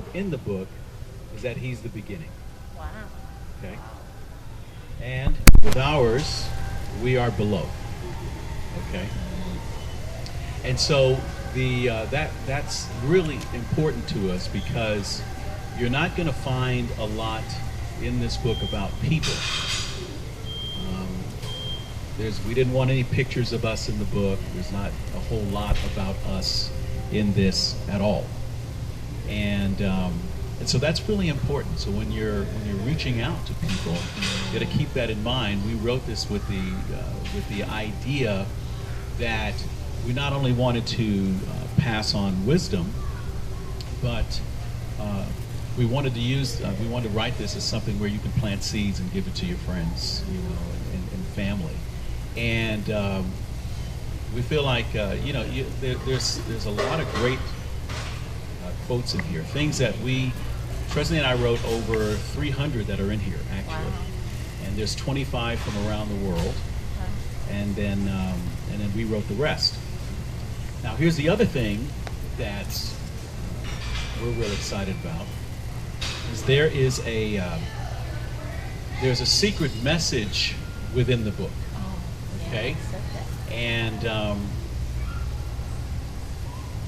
proverb in the book is that he's the beginning. Wow. Okay? And with ours, we are below. Okay? And so that's really important to us because you're not going to find a lot in this book about people. We didn't want any pictures of us in the book. There's not a whole lot about us in this at all. And so that's really important. So when you're reaching out to people, you got to keep that in mind. We wrote this with the idea that we not only wanted to pass on wisdom, but we wanted to write this as something where you can plant seeds and give it to your friends, and family. And we feel like there's a lot of great quotes in here, things that Presley and I wrote over 300 that are in here actually. Wow. And there's 25 from around the world, and then we wrote the rest. Now here's the other thing that we're real excited about is there's a secret message within the book. Okay, and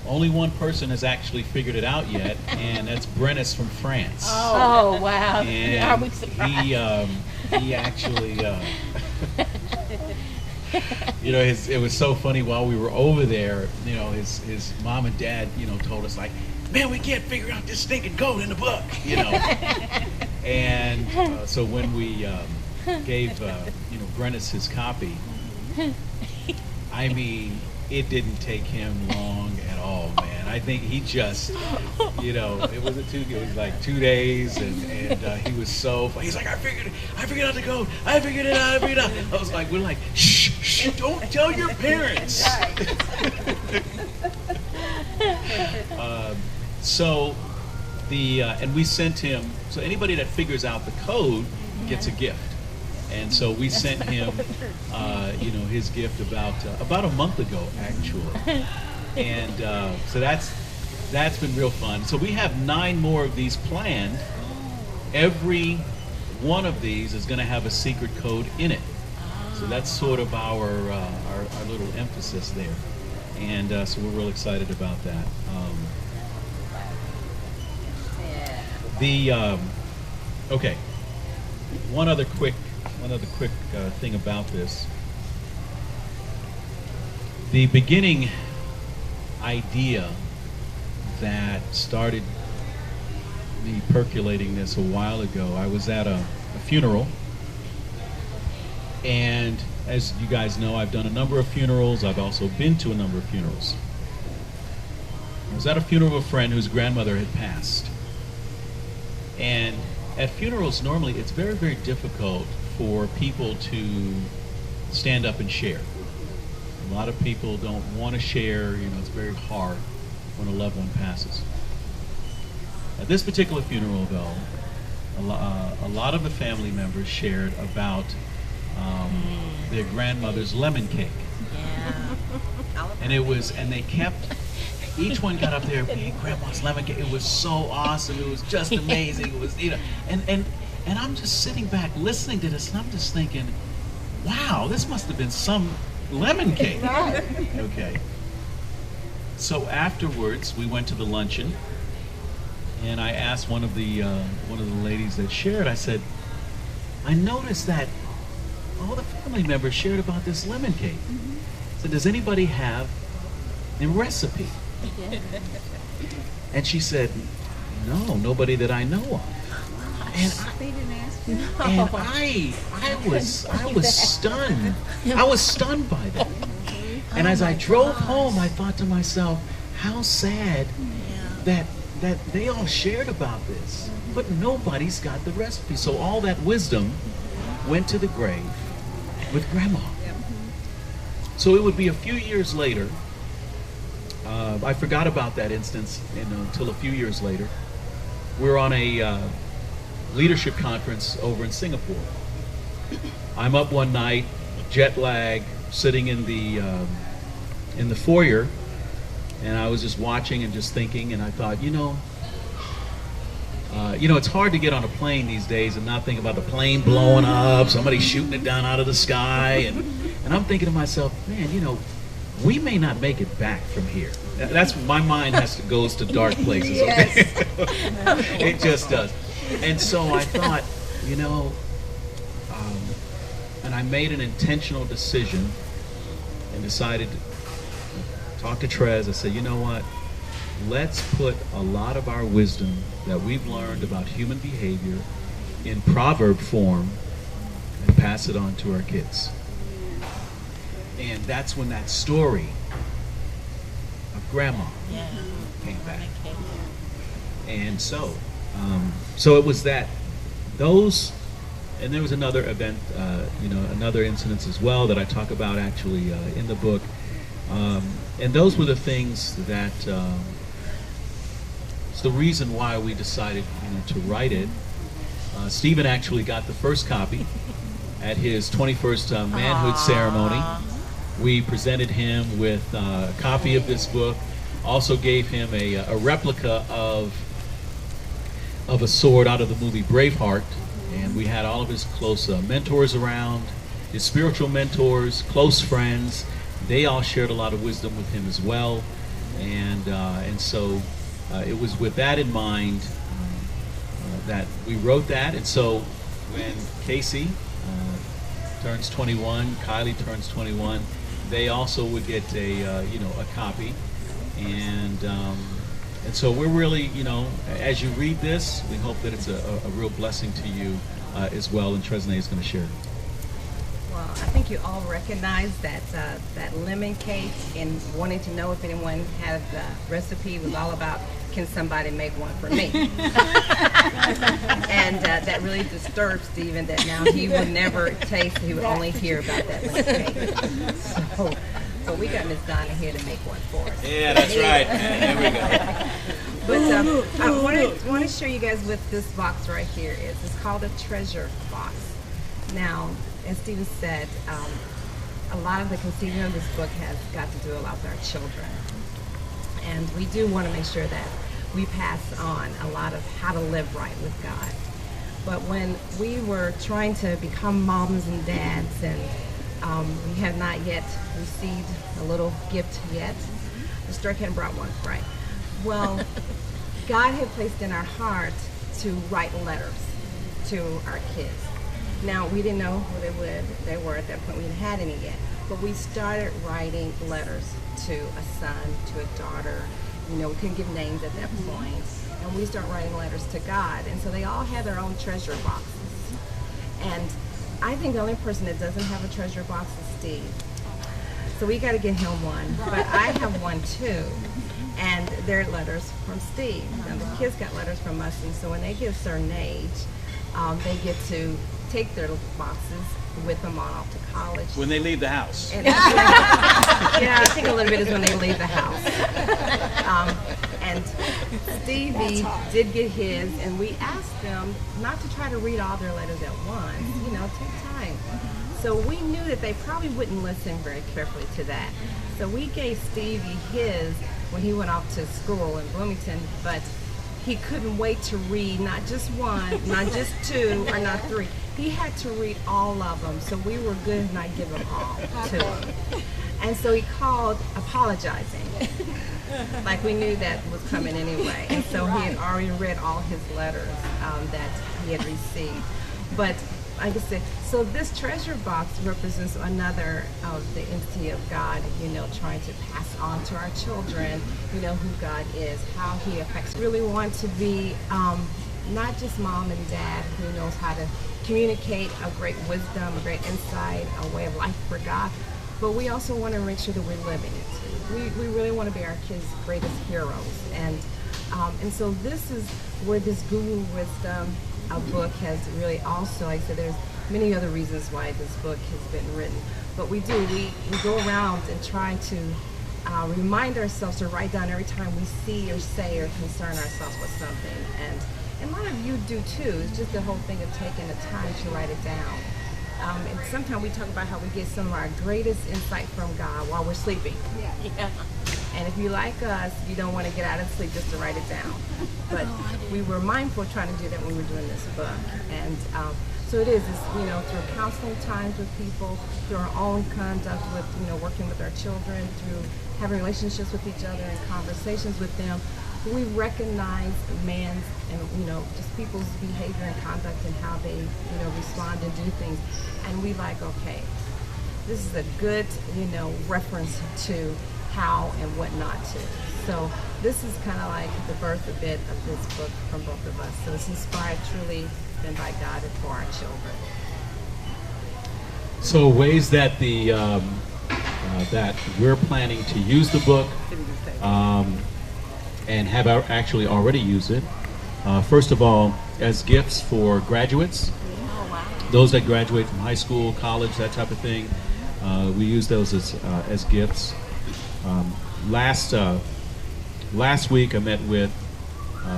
only one person has actually figured it out yet, and that's Brennis from France. Oh wow! And Are we surprised? he actually, it was so funny while we were over there. His mom and dad, told us like, man, we can't figure out this stinking code in the book, And so when we gave Brennis his copy. I mean, it didn't take him long at all, man. I think he just, it was like 2 days, and he was so funny. He's like, I figured out the code. I figured it out. I was like, we're like, shh, don't tell your parents. And we sent him. So anybody that figures out the code gets a gift. And so we sent him, his gift about a month ago, actually. And so that's been real fun. So we have 9 more of these planned. Every one of these is going to have a secret code in it. So that's sort of our little emphasis there. And so we're real excited about that. Okay. One other quick thing about this. The beginning idea that started me percolating this a while ago, I was at a funeral, and as you guys know, I've done a number of funerals. I've also been to a number of funerals. I was at a funeral of a friend whose grandmother had passed. And at funerals, normally, it's very, very difficult for people to stand up and share. A lot of people don't want to share. It's very hard when a loved one passes. At this particular funeral, though, a lot of the family members shared about their grandmother's lemon cake. Yeah. And they kept, each one got up there, hey, Grandma's lemon cake. It was so awesome. It was just amazing. It was, and I'm just sitting back listening to this, and I'm just thinking, wow, this must have been some lemon cake. Okay. So afterwards, we went to the luncheon, and I asked one of the ladies that shared. I said, I noticed that all the family members shared about this lemon cake. I said, does anybody have a recipe? And she said, no, nobody that I know of. And They didn't ask you. and I was stunned. I was stunned by that. And as I drove home, I thought to myself, how sad that they all shared about this, but nobody's got the recipe. So all that wisdom went to the grave with Grandma. So it would be a few years later. I forgot about that instance until a few years later. We're on a leadership conference over in Singapore. I'm up one night, jet lag, sitting in the foyer, and I was just watching and just thinking, and I thought, you know, it's hard to get on a plane these days and not think about the plane blowing up, somebody shooting it down out of the sky, and I'm thinking to myself, man, you know, we may not make it back from here. That's my mind goes to dark places. Okay? It just does. And so I thought, you know, and I made an intentional decision and decided to talk to Trez. I said, you know what? Let's put a lot of our wisdom that we've learned about human behavior in proverb form and pass it on to our kids. And that's when that story of Grandma came back. And so it was those, and there was another event, you know, another incident as well that I talk about actually in the book. And those were the things that, it's the reason why we decided, you know, to write it. Stephen actually got the first copy at his 21st manhood ceremony. We presented him with a copy of this book, also gave him a replica of a sword out of the movie Braveheart, and we had all of his close mentors around, his spiritual mentors, close friends. They all shared a lot of wisdom with him as well, and so it was with that in mind that we wrote that. And so when Casey turns 21, Kylie turns 21, they also would get a you know, a copy, and so we're really, you know, as you read this, we hope that it's a real blessing to you as well. And Tresnay is going to share. Well, I think you all recognize that that lemon cake, and wanting to know if anyone had the recipe, was all about, can somebody make one for me? And that really disturbed Stephen, that now he would never taste, he would only hear about that lemon cake. So we got Miss Donna here to make one for us. Yeah, that's right. There we go. But I want to show you guys what this box right here is. It's called a treasure box. Now, as Stephen said, a lot of the conceiving of this book has got to do a lot with our children. And we do want to make sure that we pass on a lot of how to live right with God. But when we were trying to become moms and dads, and we have not yet received a little gift yet, the Stork hadn't brought one, right? Well, God had placed in our heart to write letters to our kids. Now, we didn't know who they were at that point. We hadn't had any yet. But we started writing letters to a son, to a daughter. You know, we couldn't give names at that point. And we started writing letters to God. And so they all had their own treasure boxes. And I think the only person that doesn't have a treasure box is Steve. So we got to get him one. But I have one too. And they're letters from Steve. Now, the kids got letters from us. And so when they get a certain age, they get to take their little boxes with them on off to college. When they leave the house. And, yeah, I think a little bit is when they leave the house. And Stevie did get his, and we asked them not to try to read all their letters at once. You know, take time. So we knew that they probably wouldn't listen very carefully to that. So we gave Stevie his when he went off to school in Bloomington, but he couldn't wait to read not just one, not just two, or not three. He had to read all of them, so we were good not give them all to him. And so he called apologizing, like we knew that was coming anyway. And so he had already read all his letters that he had received. But like I said, so this treasure box represents another of the entity of God, you know, trying to pass on to our children, you know, who God is, how he affects. Really want to be not just mom and dad who knows how to communicate a great wisdom, a great insight, a way of life for God, but we also want to make sure that we're living it. We really want to be our kids' greatest heroes. And so this is where this Guru Wisdom book has really also, like I said, there's many other reasons why this book has been written. But we go around and try to remind ourselves to write down every time we see or say or concern ourselves with something. And a lot of you do too. It's just the whole thing of taking the time to write it down. And sometimes we talk about how we get some of our greatest insight from God while we're sleeping. Yeah. And if you like us, you don't want to get out of sleep just to write it down. But we were mindful of trying to do that when we were doing this book. And so it is, through counseling times with people, through our own conduct with, working with our children, through having relationships with each other and conversations with them, we recognize man's and, just people's behavior and conduct and how they, respond and do things. And we like, okay, this is a good, reference to how and what not to. So this is kind of like the birth a bit of this book from both of us. So it's inspired truly then by God and for our children. So ways that that we're planning to use the book and have actually already used it. First of all, as gifts for graduates, those that graduate from high school, college, that type of thing. We use those as gifts. Last week I met with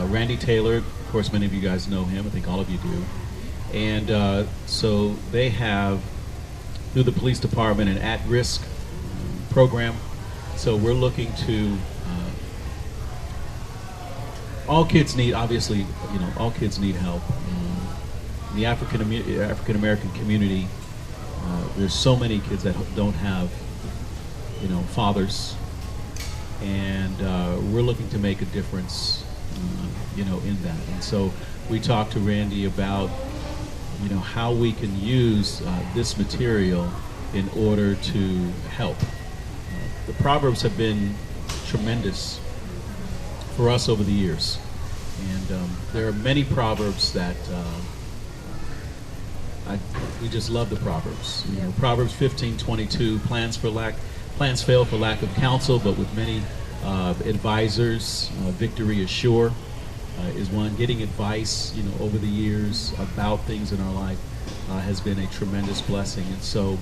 Randy Taylor. Of course, many of you guys know him. I think all of you do. And so they have, through the police department, an at-risk program. So we're looking to, all kids need, obviously, all kids need help. In the African American community, there's so many kids that don't have, fathers, and we're looking to make a difference, in that. And so we talked to Randy about, how we can use this material in order to help. The Proverbs have been tremendous for us over the years, and there are many Proverbs that we just love the Proverbs. Proverbs 15:22, plans fail for lack of counsel, but with many advisors, victory is sure. Is one. Getting advice, over the years about things in our life has been a tremendous blessing. And so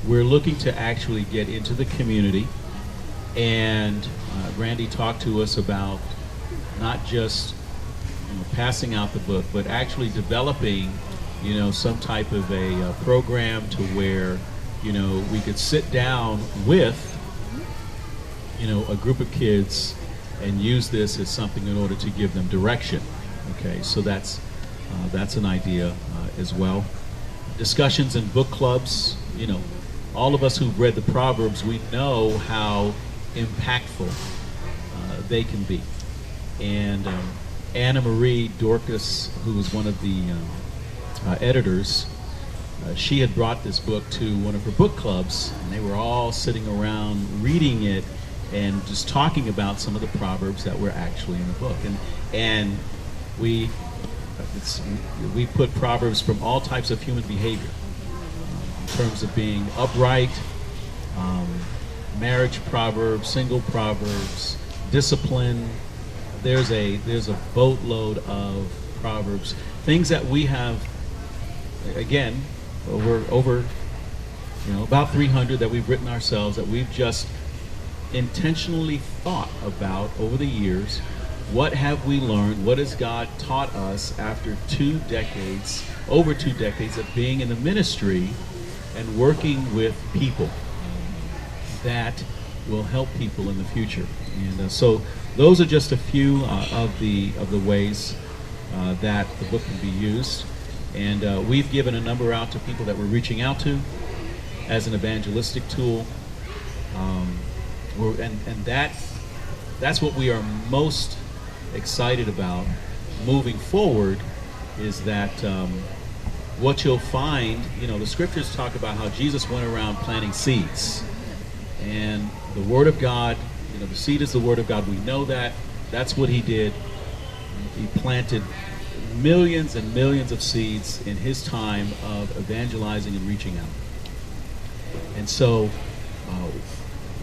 we're looking to actually get into the community, and Randy talked to us about not just passing out the book, but actually developing some type of a program to where we could sit down with a group of kids and use this as something in order to give them direction. Okay, so that's an idea as well. Discussions in book clubs. All of us who've read the Proverbs, we know how impactful they can be. And Anna Marie Dorcas, who was one of the editors, she had brought this book to one of her book clubs, and they were all sitting around reading it and just talking about some of the Proverbs that were actually in the book. And we put Proverbs from all types of human behavior, in terms of being upright, marriage Proverbs, single Proverbs, discipline. There's a boatload of Proverbs, things that we have, again, over about 300 that we've written ourselves, that we've just intentionally thought about over the years. What have we learned? What has God taught us after over two decades of being in the ministry and working with people that will help people in the future? And so those are just a few of the ways that the book can be used. And we've given a number out to people that we're reaching out to as an evangelistic tool. And that's what we are most excited about moving forward, is that what you'll find, the scriptures talk about how Jesus went around planting seeds. And the Word of God, the seed is the Word of God. We know that. That's what he did. He planted millions and millions of seeds in his time of evangelizing and reaching out. And so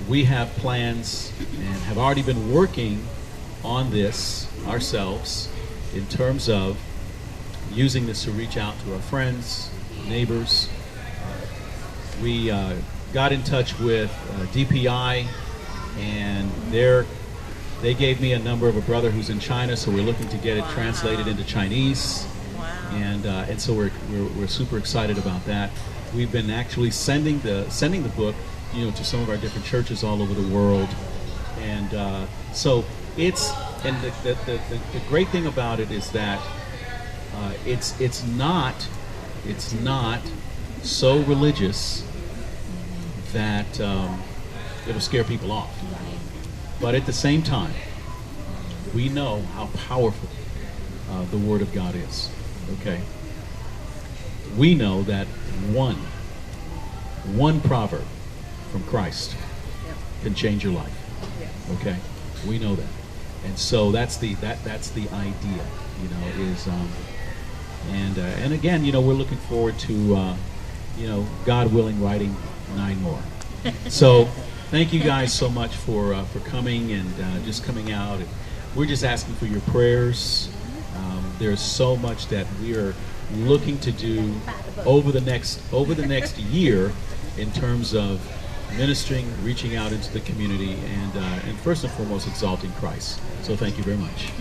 we have plans and have already been working on this ourselves in terms of using this to reach out to our friends, neighbors. We got in touch with DPI, and they gave me a number of a brother who's in China, so we're looking to get it translated into Chinese. And so we're super excited about that. We've been actually sending the book, to some of our different churches all over the world. And so it's, and the great thing about it is that it's not so religious that it'll scare people off. But at the same time, we know how powerful the Word of God is. Okay, we know that one proverb from Christ can change your life. Okay, we know that, and so that's the idea. You know, is and again, you know, we're looking forward to you know, God willing, writing 9 more. So thank you guys so much for coming and just coming out. And we're just asking for your prayers. There's so much that we are looking to do over the next year in terms of ministering, reaching out into the community, and first and foremost exalting Christ. So thank you very much.